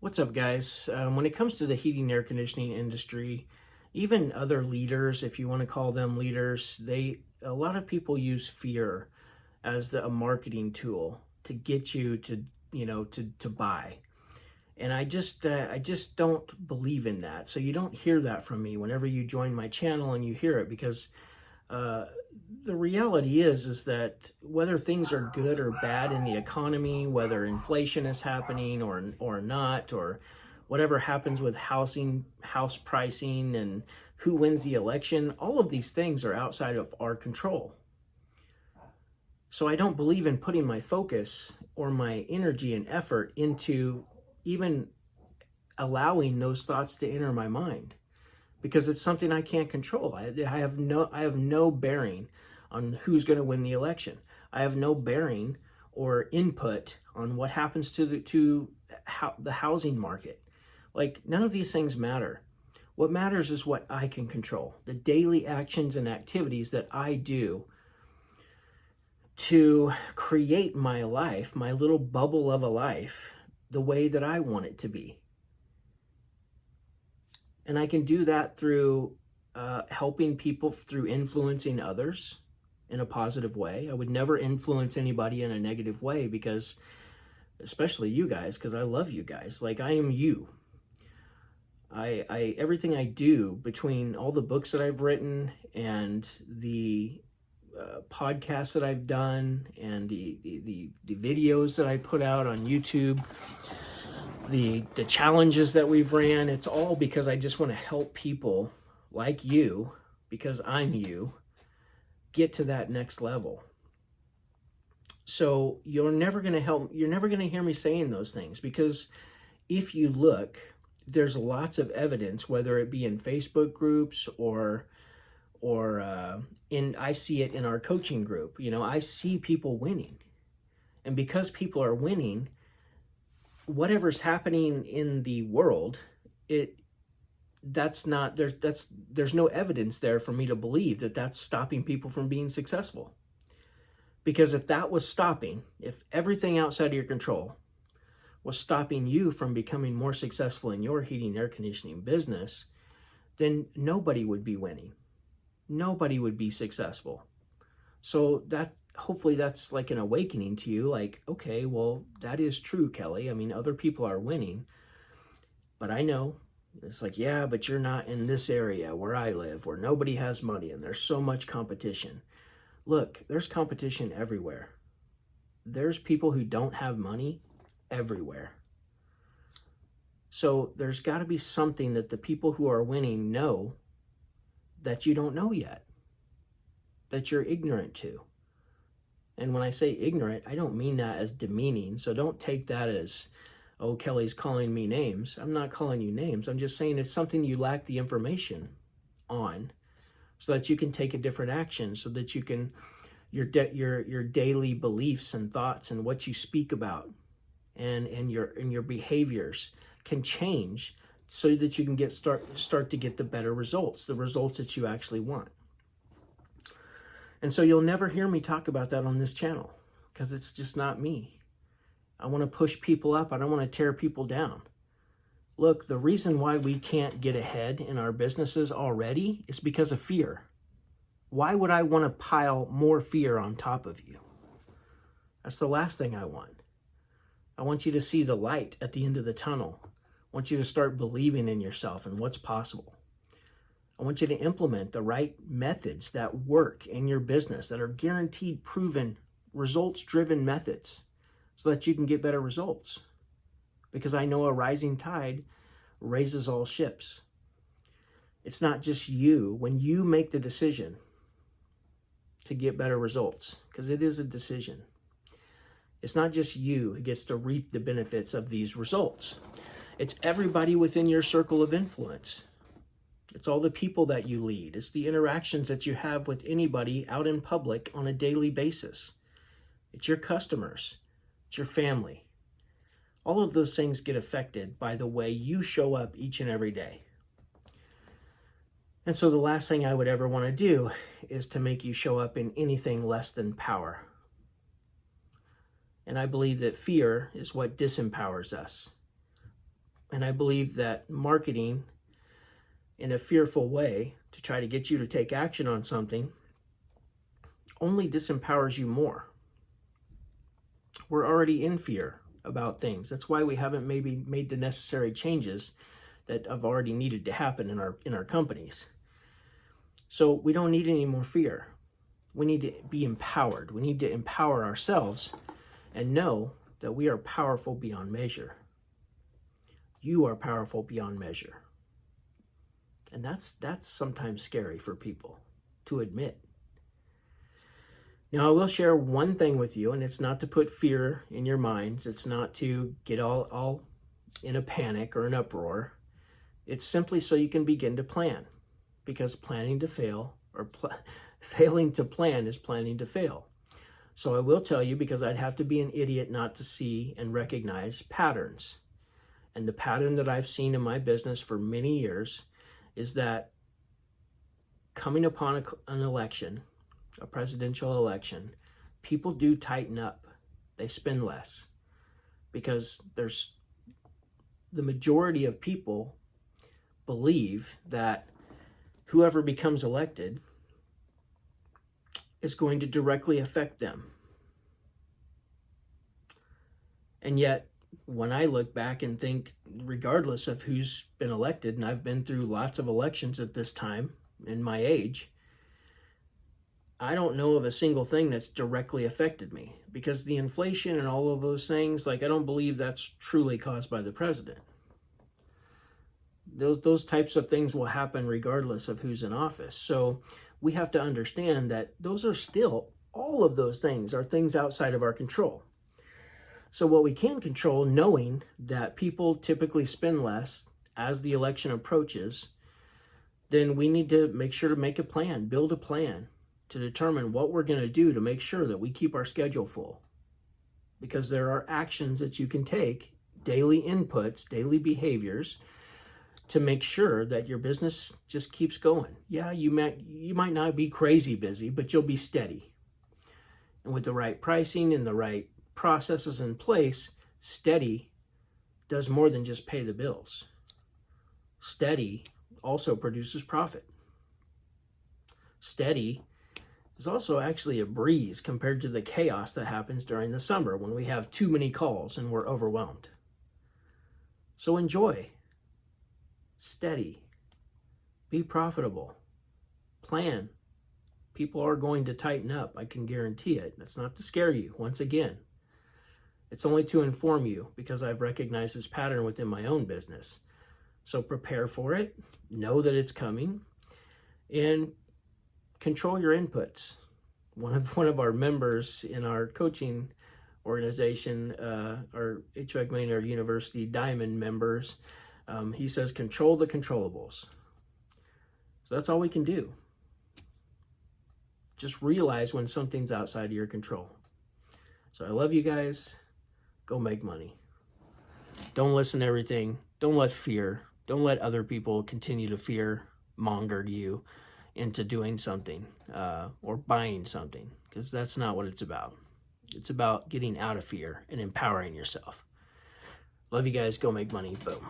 What's up, guys? When it comes to the heating and air conditioning industry, even other leaders, if you want to call them leaders, a lot of people use fear as a marketing tool to get you to to buy. And I just don't believe in that. So you don't hear that from me whenever you join my channel and you hear it, because uh, the reality is that whether things are good or bad in the economy, whether inflation is happening or not, or whatever happens with house pricing, and who wins the election, all of these things are outside of our control. So I don't believe in putting my focus or my energy and effort into even allowing those thoughts to enter my mind, because it's something I can't control. I have no bearing on who's going to win the election. I have no bearing or input on what happens to the housing market. Like, none of these things matter. What matters is what I can control, the daily actions and activities that I do to create my life, my little bubble of a life, the way that I want it to be. And I can do that through helping people, through influencing others in a positive way. I would never influence anybody in a negative way, because, especially you guys, because I love you guys. Like, I am you. I everything I do, between all the books that I've written and the podcasts that I've done, and the videos that I put out on YouTube, the challenges that we've ran, it's all because I just want to help people like you, because I'm you, get to that next level. So you're never going to hear me saying those things, because if you look, there's lots of evidence, whether it be in Facebook groups or I see it in our coaching group. I see people winning, and because people are winning, whatever's happening in the world, there's no evidence there for me to believe that that's stopping people from being successful. Because if that was stopping, if everything outside of your control was stopping you from becoming more successful in your heating and air conditioning business, then nobody would be winning. Nobody would be successful. So hopefully that's like an awakening to you, like, okay, well, that is true, Kelly. I mean, other people are winning, but I know it's like, yeah, but you're not in this area where I live, where nobody has money and there's so much competition. Look, there's competition everywhere. There's people who don't have money everywhere. So there's got to be something that the people who are winning know that you don't know yet, that you're ignorant to. And when I say ignorant, I don't mean that as demeaning. So don't take that as, oh, Kelly's calling me names. I'm not calling you names. I'm just saying it's something you lack the information on, so that you can take a different action, so that you can, your daily beliefs and thoughts and what you speak about and your behaviors can change, so that you can start to get the better results, the results that you actually want. And so you'll never hear me talk about that on this channel, because it's just not me. I want to push people up. I don't want to tear people down. Look, the reason why we can't get ahead in our businesses already is because of fear. Why would I want to pile more fear on top of you? That's the last thing I want. I want you to see the light at the end of the tunnel. I want you to start believing in yourself and what's possible. I want you to implement the right methods that work in your business, that are guaranteed, proven, results-driven methods, so that you can get better results. Because I know a rising tide raises all ships. It's not just you. When you make the decision to get better results, because it is a decision, it's not just you who gets to reap the benefits of these results. It's everybody within your circle of influence. It's all the people that you lead. It's the interactions that you have with anybody out in public on a daily basis. It's your customers. It's your family. All of those things get affected by the way you show up each and every day. And so the last thing I would ever want to do is to make you show up in anything less than power. And I believe that fear is what disempowers us. And I believe that marketing in a fearful way to try to get you to take action on something only disempowers you more. We're already in fear about things. That's why we haven't maybe made the necessary changes that have already needed to happen in our companies. So we don't need any more fear. We need to be empowered. We need to empower ourselves and know that we are powerful beyond measure. You are powerful beyond measure. And that's sometimes scary for people to admit. Now, I will share one thing with you, and it's not to put fear in your minds. It's not to get all in a panic or an uproar. It's simply so you can begin to plan, because planning to fail or failing to plan is planning to fail. So I will tell you, because I'd have to be an idiot not to see and recognize patterns. And the pattern that I've seen in my business for many years is that coming upon an election, a presidential election, people do tighten up. They spend less, because there's the majority of people believe that whoever becomes elected is going to directly affect them. And yet, when I look back and think, regardless of who's been elected, and I've been through lots of elections at this time in my age, I don't know of a single thing that's directly affected me, because the inflation and all of those things, I don't believe that's truly caused by the president. Those types of things will happen regardless of who's in office. So we have to understand that those are still, all of those things are things outside of our control. So what we can control, knowing that people typically spend less as the election approaches, then we need to make sure to make a plan, build a plan to determine what we're going to do to make sure that we keep our schedule full. Because there are actions that you can take, daily inputs, daily behaviors, to make sure that your business just keeps going. Yeah, you might not be crazy busy, but you'll be steady. And with the right pricing and the right processes in place, steady does more than just pay the bills. Steady also produces profit. Steady is also actually a breeze compared to the chaos that happens during the summer when we have too many calls and we're overwhelmed. So enjoy. Steady. Be profitable. Plan. People are going to tighten up. I can guarantee it. That's not to scare you. Once again, it's only to inform you, because I've recognized this pattern within my own business. So prepare for it. Know that it's coming. And control your inputs. One of our members in our coaching organization, our HVAC Millionaire University Diamond members, he says, control the controllables. So that's all we can do. Just realize when something's outside of your control. So I love you guys. Go make money. Don't listen to everything. Don't let don't let other people continue to fear monger you into doing something or buying something, because that's not what it's about. It's about getting out of fear and empowering yourself. Love you guys. Go make money. Boom.